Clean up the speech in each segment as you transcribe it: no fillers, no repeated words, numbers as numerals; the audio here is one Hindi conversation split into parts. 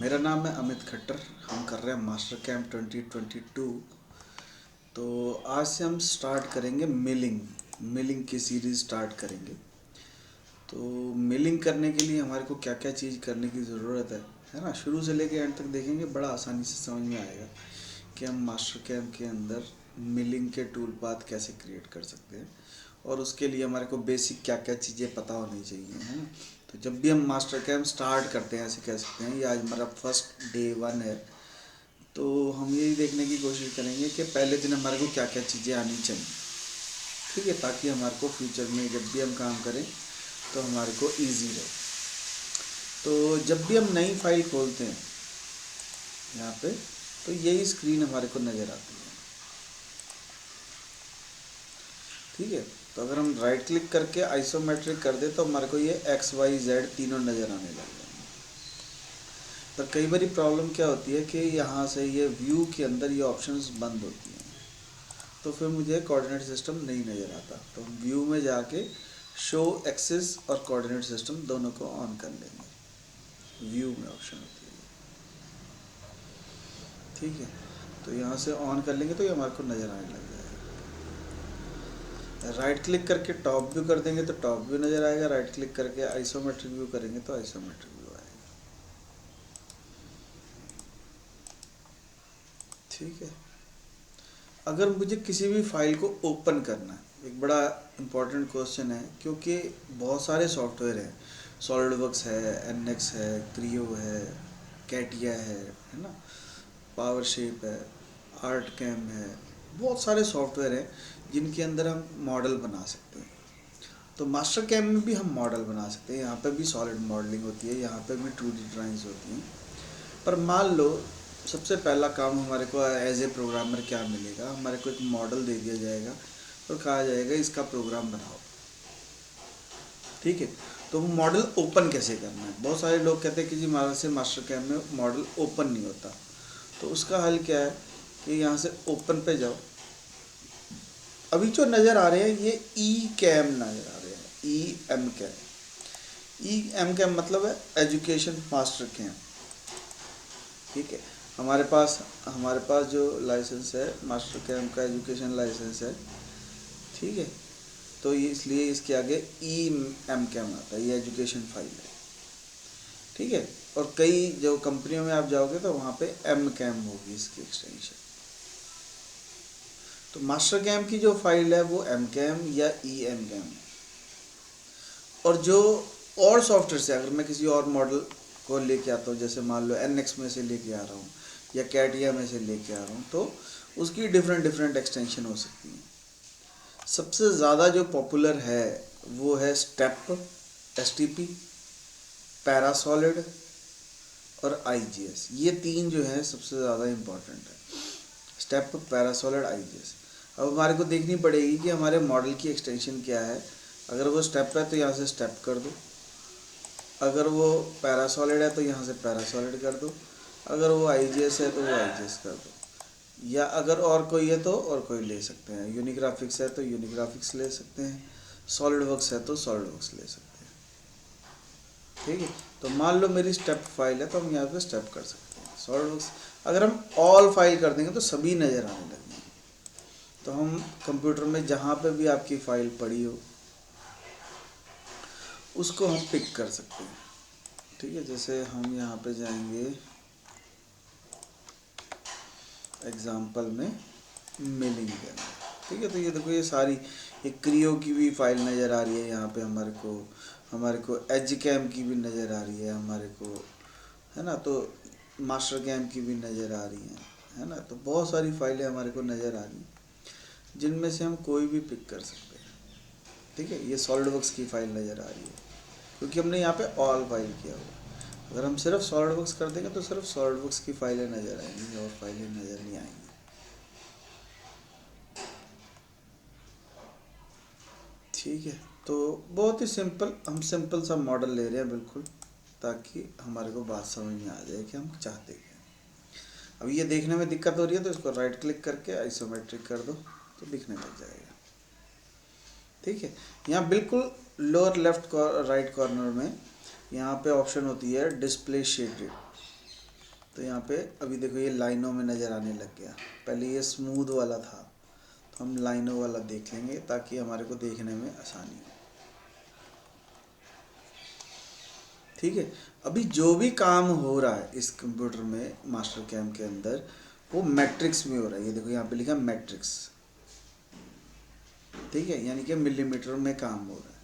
मेरा नाम है अमित खट्टर। हम कर रहे हैं मास्टर कैंप 2022। तो आज से हम स्टार्ट करेंगे मिलिंग की सीरीज़ स्टार्ट करेंगे। तो मिलिंग करने के लिए हमारे को क्या क्या चीज़ करने की ज़रूरत है ना। शुरू से लेके एंड तक देखेंगे, बड़ा आसानी से समझ में आएगा कि हम मास्टर कैंप के अंदर मिलिंग के टूल पाथ कैसे क्रिएट कर सकते हैं, और उसके लिए हमारे को बेसिक क्या क्या चीज़ें पता होनी चाहिए, है ना। तो जब भी हम मास्टर कैंप स्टार्ट करते हैं, ऐसे कह सकते हैं, ये आज हमारा फर्स्ट डे 1 है, तो हम यही देखने की कोशिश करेंगे कि पहले दिन हमारे को क्या क्या चीज़ें आनी चाहिए, ठीक है, ताकि हमारे को फ्यूचर में जब भी हम काम करें तो हमारे को ईजी रहे। तो जब भी हम नई फाइल खोलते हैं यहाँ पे, तो यही स्क्रीन हमारे को नज़र आती है, ठीक है। तो अगर हम राइट क्लिक करके आइसोमेट्रिक कर दे तो हमारे को ये एक्स वाई जेड तीनों नज़र आने लग जाएंगे। पर कई बार प्रॉब्लम क्या होती है कि यहाँ से ये व्यू के अंदर ये ऑप्शंस बंद होती हैं, तो फिर मुझे कोऑर्डिनेट सिस्टम नहीं नज़र आता। तो व्यू में जाके शो एक्सिस और कोऑर्डिनेट सिस्टम दोनों को ऑन कर लेंगे। व्यू में ऑप्शन होती है, ठीक है। तो यहाँ से ऑन कर लेंगे तो ये हमारे को नज़र आने लग जाएगा। राइट क्लिक करके टॉप व्यू कर देंगे तो टॉप व्यू नज़र आएगा। राइट क्लिक करके आइसोमेट्रिक व्यू करेंगे तो आइसोमेट्रिक व्यू आएगा, ठीक है। अगर मुझे किसी भी फाइल को ओपन करना है, एक बड़ा इम्पोर्टेंट क्वेश्चन है, क्योंकि बहुत सारे सॉफ्टवेयर हैं। सॉलिडवर्क्स है, एनएक्स है, क्रियो है, कैटिया है ना, पावर शेप है, आर्ट कैम है, बहुत सारे सॉफ्टवेयर हैं जिनके अंदर हम मॉडल बना सकते हैं। तो मास्टर कैम में भी हम मॉडल बना सकते हैं। यहाँ पे भी सॉलिड मॉडलिंग होती है, यहाँ पे भी 2D ड्राइंग्स होती हैं। पर मान लो सबसे पहला काम हमारे को एज ए प्रोग्रामर क्या मिलेगा, हमारे को एक मॉडल दे दिया जाएगा और कहा जाएगा इसका प्रोग्राम बनाओ, ठीक है। तो वो मॉडल ओपन कैसे करना है। बहुत सारे लोग कहते हैं कि जी हमारे से मास्टर कैम में मॉडल ओपन नहीं होता। तो उसका हल क्या है कि यहाँ से ओपन पे जाओ। अभी जो नज़र आ रहे हैं ये ई कैम नज़र आ रहे हैं, E M cam. E M cam मतलब है एजुकेशन मास्टर कैम, ठीक है। हमारे पास जो लाइसेंस है मास्टर कैम का, एजुकेशन लाइसेंस है, ठीक है। तो ये इसलिए इसके आगे ई एम कैम आता है, ये एजुकेशन फाइल है, ठीक है। और कई जो कंपनियों में आप जाओगे तो वहाँ पे एम कैम होगी इसकी एक्सटेंशन। तो मास्टर कैम की जो फाइल है वो एम कैम या ई एम कैम है। और जो और सॉफ्टवेयर से अगर मैं किसी और मॉडल को लेके आता हूँ, जैसे मान लो एनएक्स में से लेके आ रहा हूँ या कैटिया में से लेके आ रहा हूँ, तो उसकी डिफरेंट डिफरेंट एक्सटेंशन हो सकती हैं। सबसे ज़्यादा जो पॉपुलर है वो है स्टेप, एसटीपी, पैरासॉलिड और आईजीएस। ये तीन जो है सबसे ज़्यादा इम्पॉर्टेंट है, स्टेप, पैरासॉलिड, आईजीएस। अब हमारे को देखनी पड़ेगी कि हमारे मॉडल की एक्सटेंशन क्या है। अगर वो स्टेप है तो यहाँ से स्टेप कर दो, अगर वो पैरासॉलिड है तो यहाँ से पैरासॉलिड कर दो, अगर वो आईजीएस है तो वो आईजीएस कर दो, या अगर और कोई है तो और कोई ले सकते हैं। यूनिग्राफिक्स है तो यूनिग्राफिक्स ले सकते हैं, सॉलिड वर्क्स है तो सॉलिड वर्क्स ले सकते हैं, ठीक है। तो मान लो मेरी स्टेप फाइल है तो हम यहाँ पे स्टेप कर सकते हैं। सॉलिड वर्क्स अगर हम ऑल फाइल कर देंगे तो सभी नज़र आने लगेंगे। तो हम कंप्यूटर में जहाँ पे भी आपकी फ़ाइल पड़ी हो उसको हम पिक कर सकते हैं, ठीक है। जैसे हम यहाँ पे जाएंगे एग्जाम्पल में मिलिंग के अंदर, ठीक है। तो ये देखो, ये सारी ये क्रियो की भी फाइल नज़र आ रही है यहाँ पे हमारे को एज कैम की भी नज़र आ रही है हमारे को, है ना। तो मास्टर कैम की भी नज़र आ रही है ना। तो बहुत सारी फाइलें हमारे को नज़र आ रही हैं जिनमें से हम कोई भी पिक कर सकते हैं, ठीक है। ये सॉलिड वर्क्स की फ़ाइल नज़र आ रही है क्योंकि हमने यहाँ पे ऑल फाइल किया हुआ। अगर हम सिर्फ सॉलिड वर्क्स कर देंगे तो सिर्फ सॉलिड वर्क्स की फ़ाइलें नज़र आएंगी और फाइलें नज़र नहीं आएंगी, ठीक है। तो बहुत ही सिंपल, हम सिंपल सा मॉडल ले रहे हैं बिल्कुल, ताकि हमारे को बात समझ में आ जाए कि हम चाहते हैं। अब ये देखने में दिक्कत हो रही है तो इसको राइट क्लिक करके आइसोमेट्रिक कर दो तो दिखने लग जाएगा, ठीक है। यहाँ बिल्कुल लोअर लेफ्ट राइट कॉर्नर में यहाँ पे ऑप्शन होती है डिस्प्ले शेडेड, तो यहाँ पे अभी देखो ये लाइनों में नज़र आने लग गया। पहले ये स्मूथ वाला था, तो हम लाइनों वाला देख लेंगे ताकि हमारे को देखने में आसानी हो। ठीक है, अभी जो भी काम हो रहा है इस कंप्यूटर में मास्टर कैम के अंदर, वो मैट्रिक्स में हो रहा है। ये देखो यहाँ पे लिखा मैट्रिक्स, ठीक है, यानी कि मिलीमीटर में काम हो रहा है।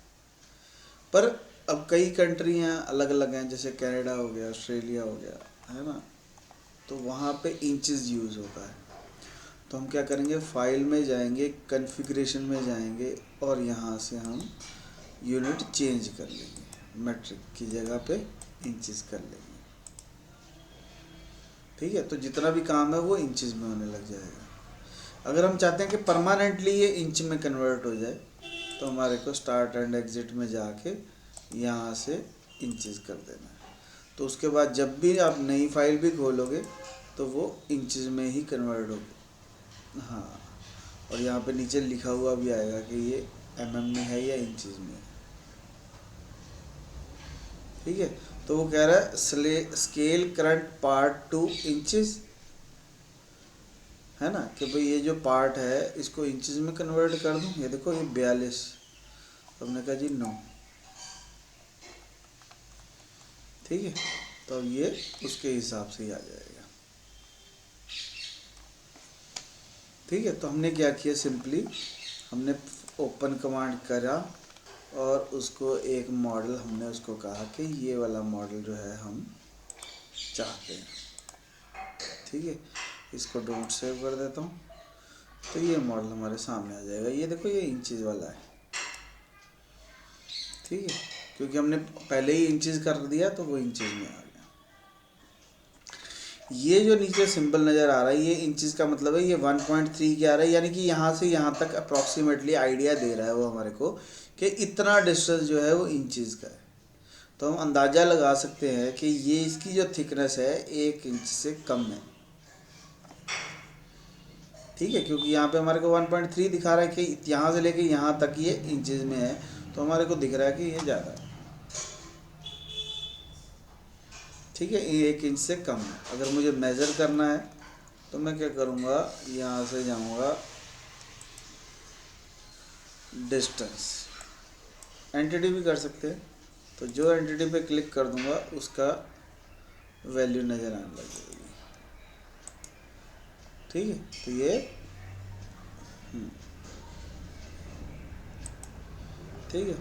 पर अब कई कंट्रियाँ अलग अलग हैं, जैसे कनाडा हो गया, ऑस्ट्रेलिया हो गया, है ना, तो वहाँ पे इंचेस यूज़ होता है। तो हम क्या करेंगे, फाइल में जाएंगे, कॉन्फ़िगरेशन में जाएंगे और यहाँ से हम यूनिट चेंज कर लेंगे, मैट्रिक की जगह पे इंचेस कर लेंगे। ठीक है, तो जितना भी काम है वो इंचेस में होने लग जाएगा। अगर हम चाहते हैं कि परमानेंटली ये इंच में कन्वर्ट हो जाए, तो हमारे को स्टार्ट एंड एग्जिट में जाके यहाँ से इंचेस कर देना है। तो उसके बाद जब भी आप नई फाइल भी खोलोगे तो वो इंचेस में ही कन्वर्ट होगी। हाँ, और यहाँ पे नीचे लिखा हुआ भी आएगा कि ये mm में है या इंचेस में है। ठीक है, तो वो कह रहा है scale current part two inches, है ना, कि भाई ये जो पार्ट है इसको इंचेस में कन्वर्ट कर दूँ। ये देखो ये 42, तो हमने कहा जी नो। ठीक है, तो ये उसके हिसाब से ही आ जाएगा। ठीक है, तो हमने क्या किया, सिंपली हमने ओपन कमांड करा और उसको एक मॉडल, हमने उसको कहा कि ये वाला मॉडल जो है हम चाहते हैं। ठीक है, इसको डोंट सेव कर देता हूँ, तो ये मॉडल हमारे सामने आ जाएगा। ये देखो ये इंचेस वाला है। ठीक है, क्योंकि हमने पहले ही इंचेस कर दिया तो वो इंचेस में आ गया। ये जो नीचे सिंबल नज़र आ रहा है, ये इंचेस का मतलब है ये 1.3 क्या आ रहा है, यानी कि यहाँ से यहाँ तक अप्रॉक्सीमेटली आइडिया दे रहा है वो हमारे को कि इतना डिस्टेंस जो है वो इंचेस का है। तो हम अंदाज़ा लगा सकते हैं कि ये इसकी जो थिकनेस है 1 इंच से कम है। ठीक है, क्योंकि यहाँ पे हमारे को 1.3 दिखा रहा है कि यहाँ से लेके यहाँ तक ये इंचेस में है, तो हमारे को दिख रहा है कि ये ज़्यादा है। ठीक है, ये 1 इंच से कम है। अगर मुझे मेज़र करना है तो मैं क्या करूँगा, यहाँ से जाऊँगा डिस्टेंस, एंटिटी भी कर सकते हैं, तो जो एंटिटी पे क्लिक कर दूँगा उसका वैल्यू नज़र आने लग जाएगी। ठीक है, तो ये ठीक है,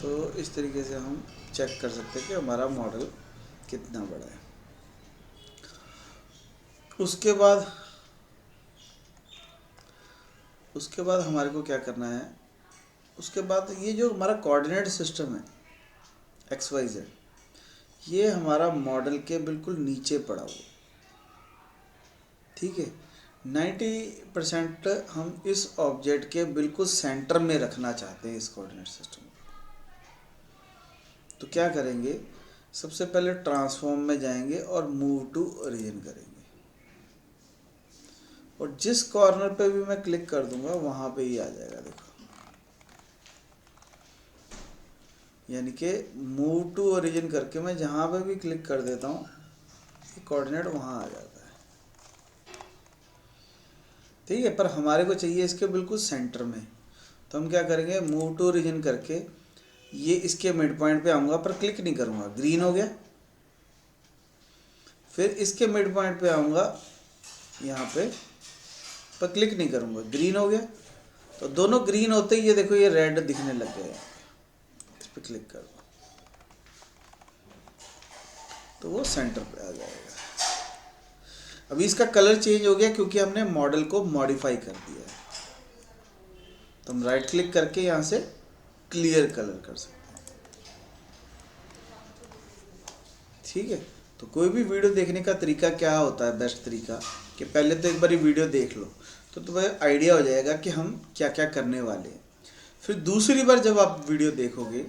तो इस तरीके से हम चेक कर सकते हैं कि हमारा मॉडल कितना बड़ा है। उसके बाद हमारे को क्या करना है, उसके बाद ये जो हमारा कोऑर्डिनेट सिस्टम है XYZ, ये हमारा मॉडल के बिल्कुल नीचे पड़ा हुआ। ठीक है, 90% हम इस ऑब्जेक्ट के बिल्कुल सेंटर में रखना चाहते हैं इस कोऑर्डिनेट सिस्टम को। तो क्या करेंगे, सबसे पहले ट्रांसफॉर्म में जाएंगे और मूव टू ओरिजिन करेंगे, और जिस कॉर्नर पे भी मैं क्लिक कर दूंगा वहाँ पे ही आ जाएगा। देखो, यानी कि मूव टू ओरिजिन करके मैं जहाँ पे भी क्लिक कर देता हूँ कोऑर्डिनेट वहाँ आ जाता है। ठीक है, पर हमारे को चाहिए इसके बिल्कुल सेंटर में, तो हम क्या करेंगे, मूव टू ओरिजिन करके ये इसके मिड पॉइंट पे आऊँगा, पर क्लिक नहीं करूँगा, ग्रीन हो गया। फिर इसके मिड पॉइंट पे आऊँगा यहाँ पे, पर क्लिक नहीं करूँगा, ग्रीन हो गया। तो दोनों ग्रीन होते ही ये देखो ये रेड दिखने लग गया, इस पर क्लिक कर दो तो वो सेंटर पे आ जाएगा। अभी इसका कलर चेंज हो गया क्योंकि हमने मॉडल को मॉडिफाई कर दिया है। तो हम राइट क्लिक करके यहाँ से क्लियर कलर कर सकते हैं। ठीक है, तो कोई भी वीडियो देखने का तरीका क्या होता है, बेस्ट तरीका कि पहले तो एक बार वीडियो देख लो तो तुम्हें आइडिया हो जाएगा कि हम क्या क्या करने वाले हैं। फिर दूसरी बार जब आप वीडियो देखोगे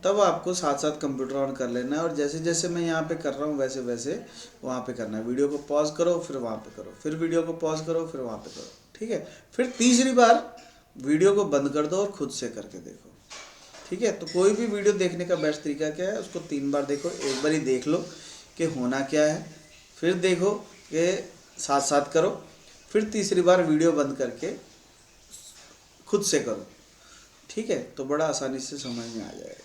तब आपको साथ साथ कंप्यूटर ऑन कर लेना है, और जैसे जैसे मैं यहाँ पे कर रहा हूँ वैसे वैसे वहाँ पे करना है। वीडियो को पॉज करो, फिर वहाँ पे करो, फिर वीडियो को पॉज करो, फिर वहाँ पे करो। ठीक है, फिर तीसरी बार वीडियो को बंद कर दो और खुद से करके देखो। ठीक है, तो कोई भी वीडियो देखने का बेस्ट तरीका क्या है, उसको 3 बार देखो। एक बार ही देख लो कि होना क्या है, फिर देखो कि साथ साथ करो, फिर तीसरी बार वीडियो बंद करके खुद से करो। ठीक है, तो बड़ा आसानी से समझ में आ जाएगा।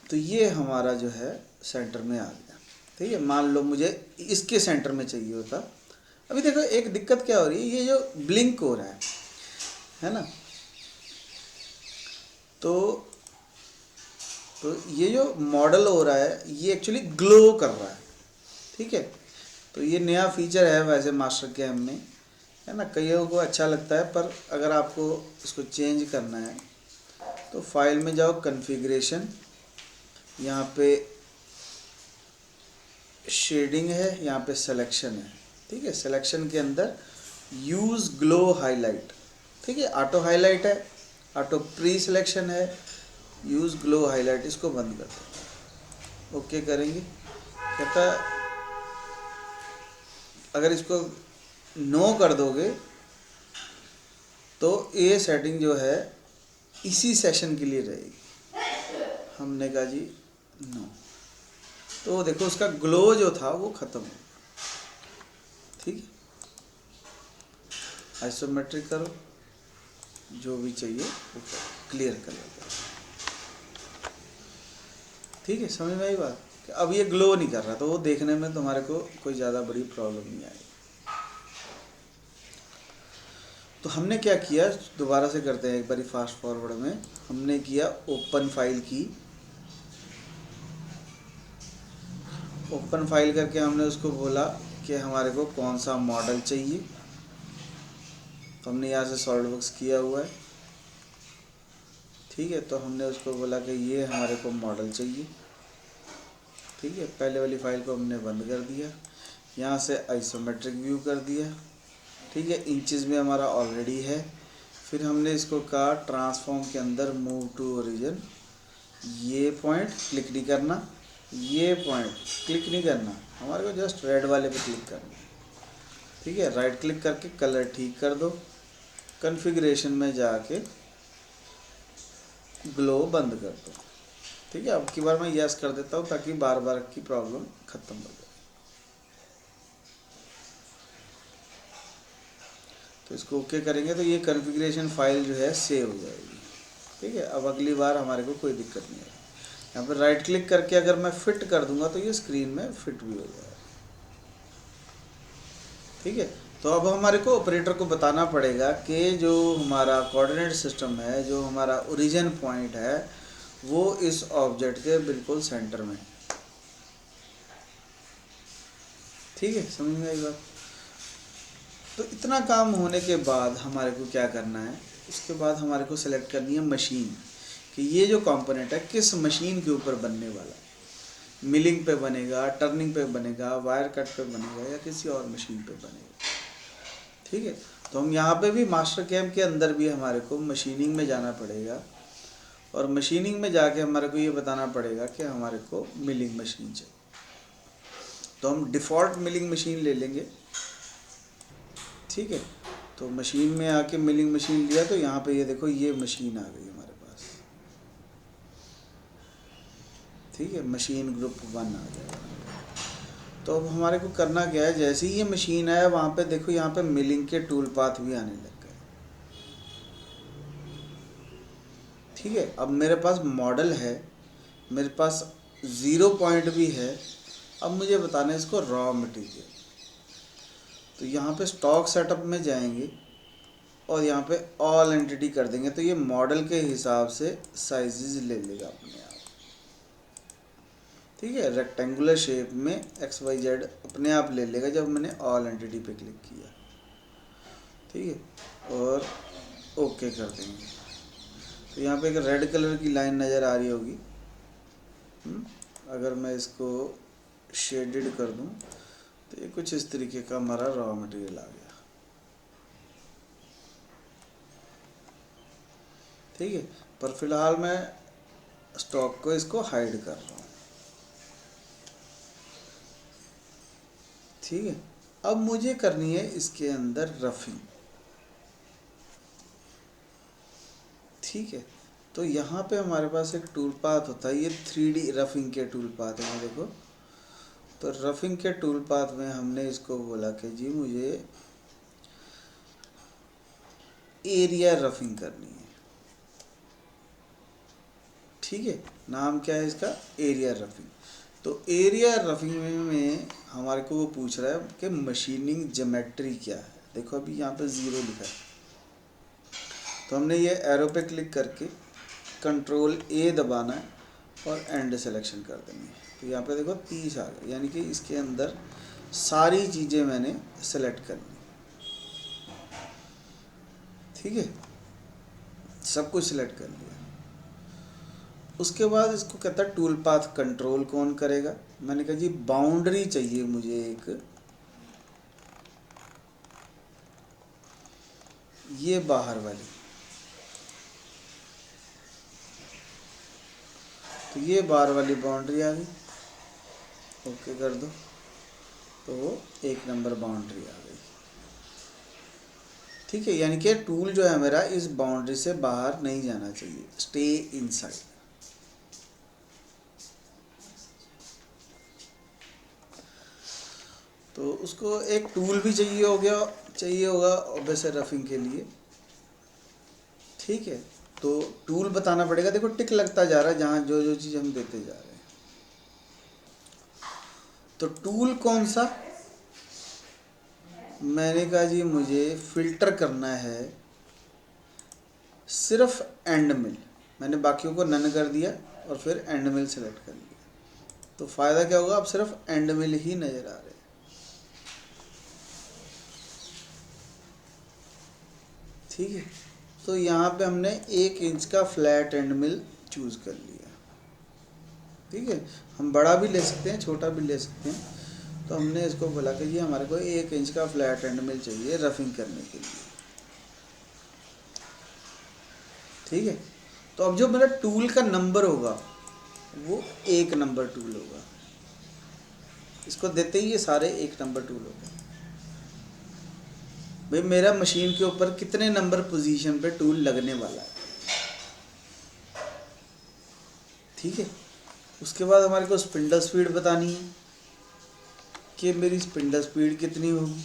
तो ये हमारा जो है सेंटर में आ गया। ठीक है, मान लो मुझे इसके सेंटर में चाहिए होता। अभी देखो एक दिक्कत क्या हो रही है, ये जो ब्लिंक हो रहा है ना, तो ये जो मॉडल हो रहा है ये एक्चुअली ग्लो कर रहा है। ठीक है, तो ये नया फीचर है वैसे मास्टर कैम में, है ना, कईयों को अच्छा लगता है, पर अगर आपको इसको चेंज करना है तो फाइल में जाओ, कॉन्फ़िगरेशन, यहाँ पे शेडिंग है, यहाँ पे सिलेक्शन है। ठीक है, सिलेक्शन के अंदर यूज़ ग्लो हाईलाइट, ठीक है, ऑटो हाईलाइट है, ऑटो प्री सिलेक्शन है, यूज़ ग्लो हाईलाइट, इसको बंद कर दो। ओके करेंगे, कहता अगर इसको नो कर दोगे तो ये सेटिंग जो है इसी सेशन के लिए रहेगी। हमने कहा जी नो, तो देखो उसका ग्लो जो था वो ख़त्म हो गया। ठीक है, आइसोमेट्रिक करो, जो भी चाहिए वो क्लियर कर लो। ठीक है, समझ में आई बात कि अब ये ग्लो नहीं कर रहा, तो वो देखने में तुम्हारे को कोई ज़्यादा बड़ी प्रॉब्लम नहीं आएगी। तो हमने क्या किया, दोबारा से करते हैं एक बारी फास्ट फॉरवर्ड में। हमने किया ओपन फाइल की, ओपन फाइल करके हमने उसको बोला कि हमारे को कौन सा मॉडल चाहिए। तो हमने यहाँ से सॉलिडवर्क्स किया हुआ है। ठीक है, तो हमने उसको बोला कि ये हमारे को मॉडल चाहिए। ठीक है, पहले वाली फाइल को हमने बंद कर दिया, यहाँ से आइसोमेट्रिक व्यू कर दिया। ठीक है, इंचेस में हमारा ऑलरेडी है। फिर हमने इसको कहा ट्रांसफॉर्म के अंदर मूव टू ओरिजिन, ये पॉइंट क्लिक नहीं करना, ये पॉइंट क्लिक नहीं करना, हमारे को जस्ट रेड वाले पे क्लिक करना। ठीक है, राइट क्लिक करके कलर ठीक कर दो, कॉन्फ़िगरेशन में जाके ग्लो बंद कर दो। ठीक है, अब की बार मैं यस कर देता हूँ ताकि बार बार की प्रॉब्लम ख़त्म हो जाए। तो इसको ओके करेंगे तो ये कॉन्फ़िगरेशन फाइल जो है सेव हो जाएगी। ठीक है, अब अगली बार हमारे को कोई दिक्कत नहीं आएगी। यहाँ पर राइट क्लिक करके अगर मैं फिट कर दूंगा तो ये स्क्रीन में फिट भी हो जाएगा। ठीक है, तो अब हमारे को ऑपरेटर को बताना पड़ेगा कि जो हमारा कोऑर्डिनेट सिस्टम है, जो हमारा ओरिजिन पॉइंट है, वो इस ऑब्जेक्ट के बिल्कुल सेंटर में। ठीक है, समझ में आई बात। तो इतना काम होने के बाद हमारे को क्या करना है, उसके बाद हमारे को सेलेक्ट करनी है मशीन, कि ये जो कंपोनेंट है किस मशीन के ऊपर बनने वाला है। मिलिंग पे बनेगा, टर्निंग पे बनेगा, वायर कट पे बनेगा, या किसी और मशीन पे बनेगा। ठीक है, तो हम यहाँ पे भी मास्टर कैम के अंदर भी हमारे को मशीनिंग में जाना पड़ेगा, और मशीनिंग में जाके हमारे को ये बताना पड़ेगा कि हमारे को मिलिंग मशीन चाहिए। तो हम डिफ़ॉल्ट मिलिंग मशीन ले लेंगे। ठीक है, तो मशीन में आके मिलिंग मशीन लिया, तो यहाँ पे ये देखो ये मशीन आ गई हमारे पास। ठीक है, मशीन ग्रुप 1 आ गया। तो अब हमारे को करना क्या है, जैसे ही ये मशीन आया वहाँ पे देखो यहाँ पे मिलिंग के टूल पाथ भी आने लग गए। ठीक है, अब मेरे पास मॉडल है, मेरे पास 0 पॉइंट भी है। अब मुझे बताना है इसको रॉ मटेरियल। तो यहाँ पे स्टॉक सेटअप में जाएंगे और यहाँ पे ऑल एंटिटी कर देंगे, तो ये मॉडल के हिसाब से साइजेस ले लेगा अपने आप। ठीक है, रेक्टेंगुलर शेप में XYZ अपने आप ले लेगा जब मैंने ऑल एंटिटी पे क्लिक किया। ठीक है, और ओके कर देंगे। तो यहाँ पे एक रेड कलर की लाइन नज़र आ रही होगी। अगर मैं इसको शेडेड कर दूँ तो ये कुछ इस तरीके का हमारा रॉ मटेरियल आ गया। ठीक है, पर फिलहाल मैं स्टॉक को इसको हाइड कर रहा हूँ। ठीक है, अब मुझे करनी है इसके अंदर रफिंग। ठीक है, तो यहाँ पे हमारे पास एक टूल पाथ होता है, ये 3D रफिंग के टूल पाथ है। देखो तो रफिंग के टूल पाथ में हमने इसको बोला कि जी मुझे एरिया रफिंग करनी है। ठीक है, नाम क्या है इसका, एरिया रफिंग। तो एरिया रफिंग में हमारे को वो पूछ रहा है कि मशीनिंग ज्योमेट्री क्या है। देखो अभी यहाँ पे 0 लिखा है, तो हमने ये एरो पे क्लिक करके कंट्रोल ए दबाना है और एंड सिलेक्शन कर देनी है। तो यहाँ पे देखो 30 आ गया, यानी कि इसके अंदर सारी चीज़ें मैंने सेलेक्ट कर ली। ठीक है, सब कुछ सिलेक्ट कर लिया। उसके बाद इसको कहता है टूल पाथ कंट्रोल कौन करेगा। मैंने कहा जी बाउंड्री चाहिए मुझे एक, ये बाहर वाली, तो ये बाहर वाली बाउंड्री आ गई, ओके कर दो, तो 1 नंबर बाउंड्री आ गई। ठीक है, यानी कि टूल जो है मेरा इस बाउंड्री से बाहर नहीं जाना चाहिए, स्टे इनसाइड। तो उसको एक टूल भी चाहिए होगा ऑब्वियस रफिंग के लिए। ठीक है, तो टूल बताना पड़ेगा। देखो टिक लगता जा रहा है जहाँ जो जो चीज़ हम देते जा रहे हैं। तो टूल कौन सा, मैंने कहा जी मुझे फिल्टर करना है सिर्फ एंड मिल। मैंने बाकियों को नन कर दिया और फिर एंड मिल सेलेक्ट कर लिया। तो फ़ायदा क्या होगा, अब सिर्फ एंड मिल ही नज़र आ रहे हैं। ठीक है, तो यहाँ पे हमने 1 इंच का फ्लैट एंड मिल चूज़ कर लिया। ठीक है, हम बड़ा भी ले सकते हैं, छोटा भी ले सकते हैं। तो हमने इसको बोला कि ये हमारे को 1 इंच का फ्लैट एंड मिल चाहिए रफिंग करने के लिए। ठीक है, तो अब जो मेरा टूल का नंबर होगा वो 1 नंबर टूल होगा। इसको देते ही ये सारे 1 नंबर टूल हो गए। भाई मेरा मशीन के ऊपर कितने नंबर पोजीशन पे टूल लगने वाला है। ठीक है, उसके बाद हमारे को स्पिंडल स्पीड बतानी है कि मेरी स्पिंडल स्पीड कितनी होगी।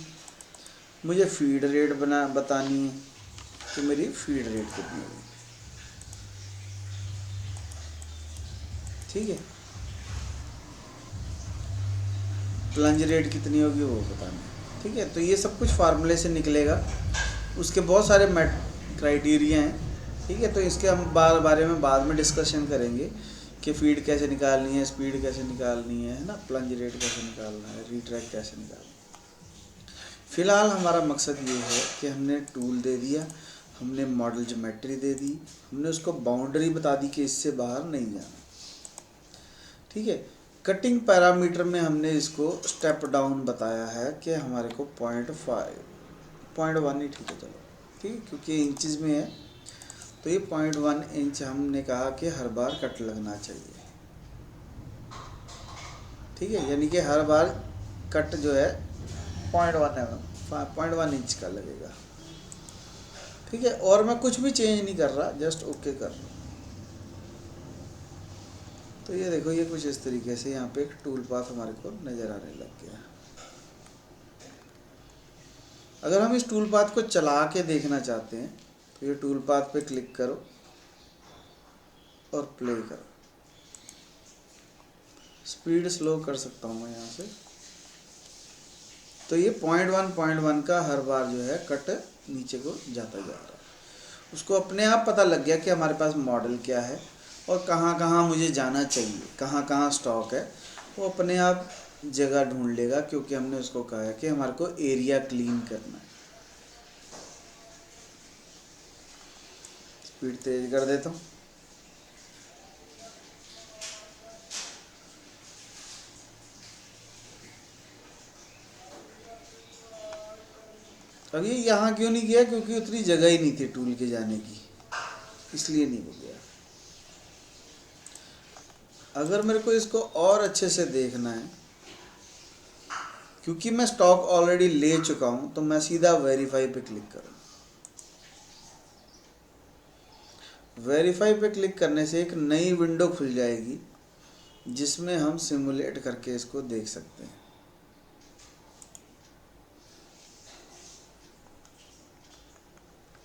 मुझे फीड रेट बतानी है कि मेरी फीड रेट कितनी होगी। ठीक है, प्लंज रेट कितनी होगी वो बताना है। ठीक है, तो ये सब कुछ फार्मूले से निकलेगा। उसके बहुत सारे क्राइटेरिया हैं। ठीक है, तो इसके हम बारे में बाद में डिस्कशन करेंगे कि फीड कैसे निकालनी है, स्पीड कैसे निकालनी है ना, प्लंज रेट कैसे निकालना है, रीट्रैक कैसे निकालना है। फ़िलहाल हमारा मकसद ये है कि हमने टूल दे दिया, हमने मॉडल ज्योमेट्री दे दी, हमने उसको बाउंड्री बता दी कि इससे बाहर नहीं जाना। ठीक है, कटिंग पैरामीटर में हमने इसको स्टेप डाउन बताया है कि हमारे को 0.5 0.1 ही ठीक है, चलो ठीक है, क्योंकि इंचज़ में है तो ये 0.1 इंच हमने कहा कि हर बार कट लगना चाहिए। ठीक है, यानी कि हर बार कट जो है 0.1 इंच का लगेगा। ठीक है, और मैं कुछ भी चेंज नहीं कर रहा, जस्ट ओके कर रहा हूँ। तो ये देखो, ये कुछ इस तरीके से यहाँ पे एक टूल पाथ हमारे को नज़र आने लग गया। अगर हम इस टूल पाथ को चला के देखना चाहते हैं तो ये टूल पाथ पे क्लिक करो और प्ले करो। स्पीड स्लो कर सकता हूँ मैं यहाँ से। तो ये 0.1 का हर बार जो है कट नीचे को जाता जा रहा है। उसको अपने आप पता लग गया कि हमारे पास मॉडल क्या है और कहाँ कहाँ मुझे जाना चाहिए, कहाँ कहाँ स्टॉक है। वो अपने आप जगह ढूंढ लेगा, क्योंकि हमने उसको कहा है कि हमारे को एरिया क्लीन करना है। स्पीड तेज कर देता हूँ। अब ये यहाँ क्यों नहीं गया, क्योंकि उतनी जगह ही नहीं थी टूल के जाने की, इसलिए नहीं हो गया। अगर मेरे को इसको और अच्छे से देखना है, क्योंकि मैं स्टॉक ऑलरेडी ले चुका हूँ, तो मैं सीधा वेरीफाई पे क्लिक करूँ। वेरीफाई पे क्लिक करने से एक नई विंडो खुल जाएगी जिसमें हम सिमुलेट करके इसको देख सकते हैं।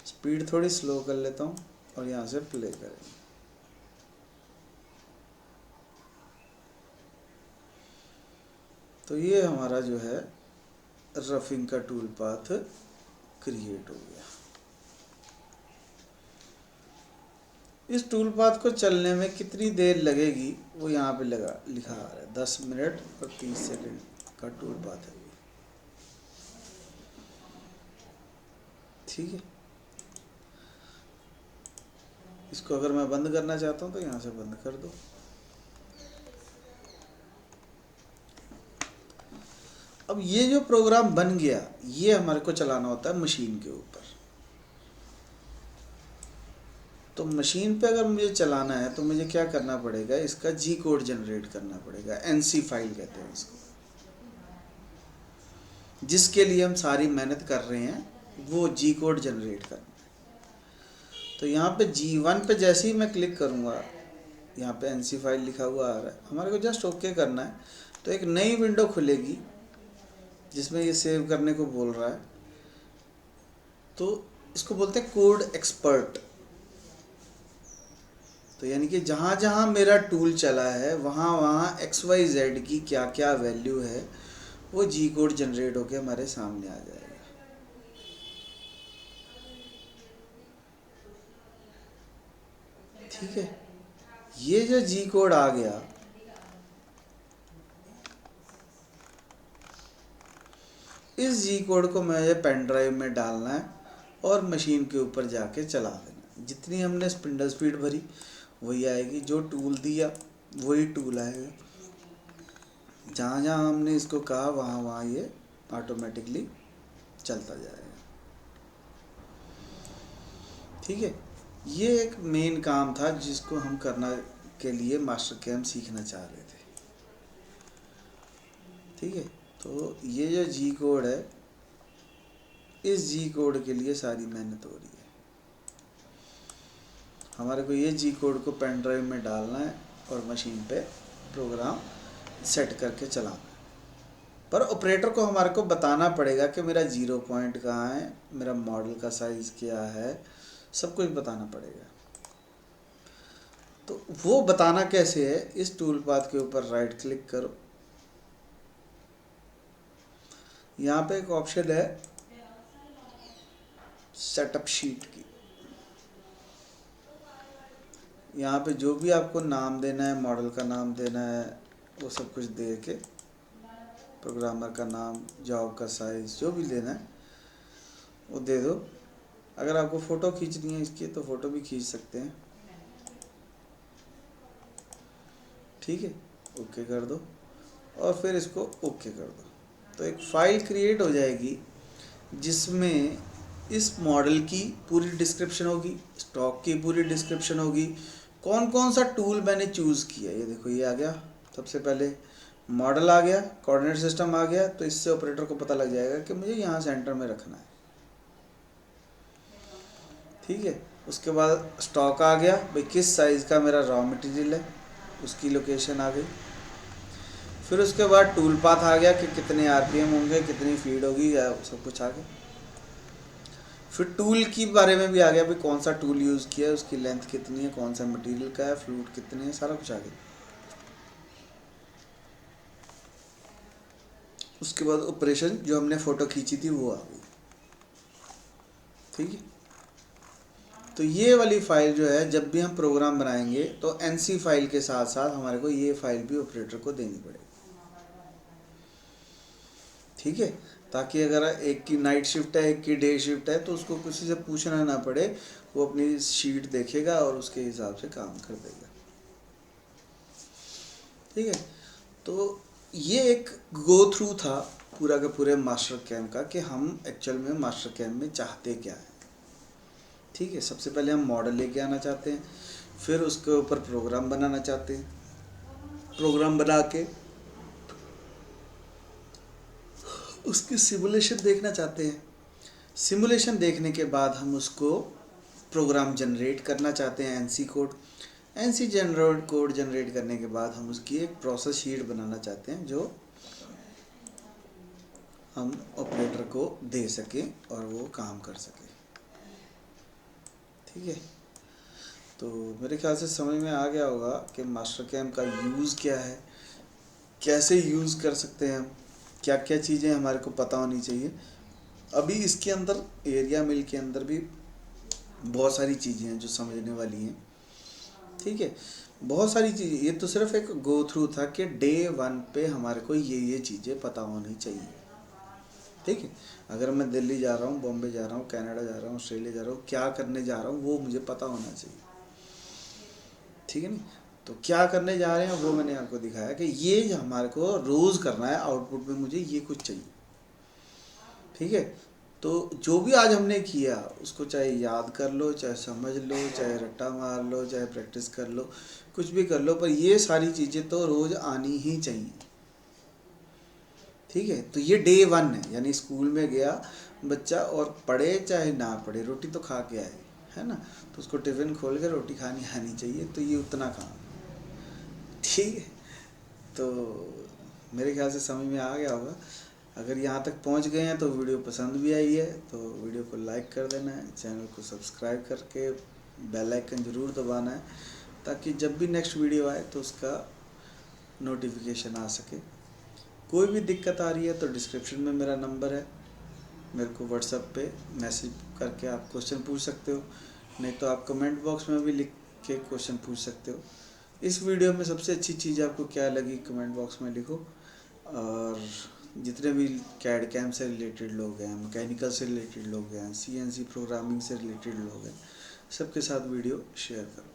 स्पीड थोड़ी स्लो कर लेता हूँ और यहाँ से प्ले करेंगे। तो ये हमारा जो है रफिंग का टूल पाथ क्रिएट हो गया। इस टूल पाथ को चलने में कितनी देर लगेगी वो यहाँ पे लिखा आ रहा है, 10 मिनट और 30 सेकंड का टूल पाथ है। ठीक है, इसको अगर मैं बंद करना चाहता हूँ तो यहाँ से बंद कर दो। अब ये जो प्रोग्राम बन गया ये हमारे को चलाना होता है मशीन के ऊपर। तो मशीन पे अगर मुझे चलाना है तो मुझे क्या करना पड़ेगा, इसका जी कोड जनरेट करना पड़ेगा। एनसी फाइल कहते हैं इसको, जिसके लिए हम सारी मेहनत कर रहे हैं, वो जी कोड जनरेट करना है। तो यहाँ पे G1 पे जैसे ही मैं क्लिक करूँगा, यहाँ पे एनसी फाइल लिखा हुआ आ रहा है, हमारे को जस्ट ओके करना है। तो एक नई विंडो खुलेगी जिसमें ये सेव करने को बोल रहा है। तो इसको बोलते हैं कोड एक्सपर्ट। तो यानी कि जहाँ जहाँ मेरा टूल चला है वहाँ वहाँ XYZ की क्या क्या वैल्यू है वो जी कोड जनरेट होके हमारे सामने आ जाएगा। ठीक है, ये जो जी कोड आ गया, इस जी कोड को मुझे पेन ड्राइव में डालना है और मशीन के ऊपर जाके चला देना। जितनी हमने स्पिंडल स्पीड भरी वही आएगी, जो टूल दिया वही टूल आएगा। जहाँ जहाँ हमने इसको कहा वहाँ वहाँ ये ऑटोमेटिकली चलता जाएगा। ठीक है, ये एक मेन काम था जिसको हम करना के लिए मास्टर कैम सीखना चाह रहे थे। ठीक है, तो ये जो जी कोड है, इस जी कोड के लिए सारी मेहनत हो रही है। हमारे को ये जी कोड को पेन ड्राइव में डालना है और मशीन पे प्रोग्राम सेट करके चलाना है। पर ऑपरेटर को हमारे को बताना पड़ेगा कि मेरा 0 पॉइंट कहाँ है, मेरा मॉडल का साइज़ क्या है, सब कुछ बताना पड़ेगा। तो वो बताना कैसे है, इस टूल पाथ के ऊपर राइट क्लिक करो, यहाँ पे एक ऑप्शन है सेटअप शीट की। यहाँ पे जो भी आपको नाम देना है, मॉडल का नाम देना है, वो सब कुछ दे के, प्रोग्रामर का नाम, जॉब का साइज़, जो भी देना है वो दे दो। अगर आपको फ़ोटो खींचनी है इसकी तो फ़ोटो भी खींच सकते हैं। ठीक है, ओके कर दो और फिर इसको ओके कर दो। तो एक फ़ाइल क्रिएट हो जाएगी जिसमें इस मॉडल की पूरी डिस्क्रिप्शन होगी, स्टॉक की पूरी डिस्क्रिप्शन होगी, कौन कौन सा टूल मैंने चूज़ किया। ये देखो, ये आ गया, सबसे पहले मॉडल आ गया, कोऑर्डिनेट सिस्टम आ गया। तो इससे ऑपरेटर को पता लग जाएगा कि मुझे यहाँ सेंटर में रखना है। ठीक है, उसके बाद स्टॉक आ गया, भाई किस साइज़ का मेरा रॉ मटेरियल है, उसकी लोकेशन आ गई। फिर उसके बाद टूल पाथ आ गया कि कितने RPM होंगे, कितनी फीड होगी, या सब कुछ आ गया। फिर टूल की बारे में भी आ गया, भाई कौन सा टूल यूज़ किया है, उसकी लेंथ कितनी है, कौन सा मटेरियल का है, फ्लूइड कितने है, सारा कुछ आ गया। उसके बाद ऑपरेशन जो हमने फ़ोटो खींची थी वो आ गई। ठीक है, तो ये वाली फ़ाइल जो है, जब भी हम प्रोग्राम बनाएंगे तो NC फाइल के साथ साथ हमारे को ये फ़ाइल भी ऑपरेटर को देनी पड़ेगी। ठीक है, ताकि अगर एक की नाइट शिफ्ट है, एक की डे शिफ्ट है, तो उसको किसी से पूछना ना पड़े, वो अपनी शीट देखेगा और उसके हिसाब से काम कर देगा। ठीक है, तो ये एक गो थ्रू था पूरा का पूरे मास्टर कैम का कि हम एक्चुअल में मास्टर कैम में चाहते क्या है। ठीक है, सबसे पहले हम मॉडल लेके आना चाहते हैं, फिर उसके ऊपर प्रोग्राम बनाना चाहते हैं, प्रोग्राम बना के उसकी सिमुलेशन देखना चाहते हैं, सिमुलेशन देखने के बाद हम उसको प्रोग्राम जनरेट करना चाहते हैं, NC code. NC generate code generate करने के बाद हम उसकी एक प्रोसेस शीट बनाना चाहते हैं जो हम ऑपरेटर को दे सकें और वो काम कर सके। ठीक है, तो मेरे ख्याल से समझ में आ गया होगा कि मास्टर कैम का यूज़ क्या है, कैसे यूज़ कर सकते हैं हम, क्या क्या चीज़ें हमारे को पता होनी चाहिए। अभी इसके अंदर एरिया मिल के अंदर भी बहुत सारी चीज़ें हैं जो समझने वाली हैं। ठीक है, बहुत सारी चीज़ें, ये तो सिर्फ एक गो थ्रू था कि डे 1 पे हमारे को ये चीज़ें पता होनी चाहिए। ठीक है, अगर मैं दिल्ली जा रहा हूँ, बॉम्बे जा रहा हूँ, कनाडा जा रहा हूँ, ऑस्ट्रेलिया जा रहा हूँ, क्या करने जा रहा हूँ वो मुझे पता होना चाहिए। ठीक है नहीं, तो क्या करने जा रहे हैं वो मैंने आपको दिखाया कि ये हमारे को रोज़ करना है, आउटपुट में मुझे ये कुछ चाहिए। ठीक है, तो जो भी आज हमने किया उसको चाहे याद कर लो, चाहे समझ लो, चाहे रट्टा मार लो, चाहे प्रैक्टिस कर लो, कुछ भी कर लो, पर ये सारी चीज़ें तो रोज़ आनी ही चाहिए। ठीक है, तो ये डे 1 है, यानी स्कूल में गया बच्चा और पढ़े चाहे ना पढ़े रोटी तो खा के आए, है ना, तो उसको टिफ़िन खोल के रोटी खानी आनी चाहिए, तो ये उतना काम। ठीक है, तो मेरे ख्याल से समझ में आ गया होगा। अगर यहाँ तक पहुँच गए हैं तो वीडियो पसंद भी आई है तो वीडियो को लाइक कर देना है, चैनल को सब्सक्राइब करके बेल आइकन ज़रूर दबाना है ताकि जब भी नेक्स्ट वीडियो आए तो उसका नोटिफिकेशन आ सके। कोई भी दिक्कत आ रही है तो डिस्क्रिप्शन में मेरा नंबर है, मेरे को व्हाट्सएप पे मैसेज करके आप क्वेश्चन पूछ सकते हो, नहीं तो आप कमेंट बॉक्स में भी लिख के क्वेश्चन पूछ सकते हो। इस वीडियो में सबसे अच्छी चीज़ आपको क्या लगी कमेंट बॉक्स में लिखो, और जितने भी कैड कैम से रिलेटेड लोग हैं, मैकेनिकल से रिलेटेड लोग हैं, सीएनसी प्रोग्रामिंग से रिलेटेड लोग हैं, सबके साथ वीडियो शेयर करो।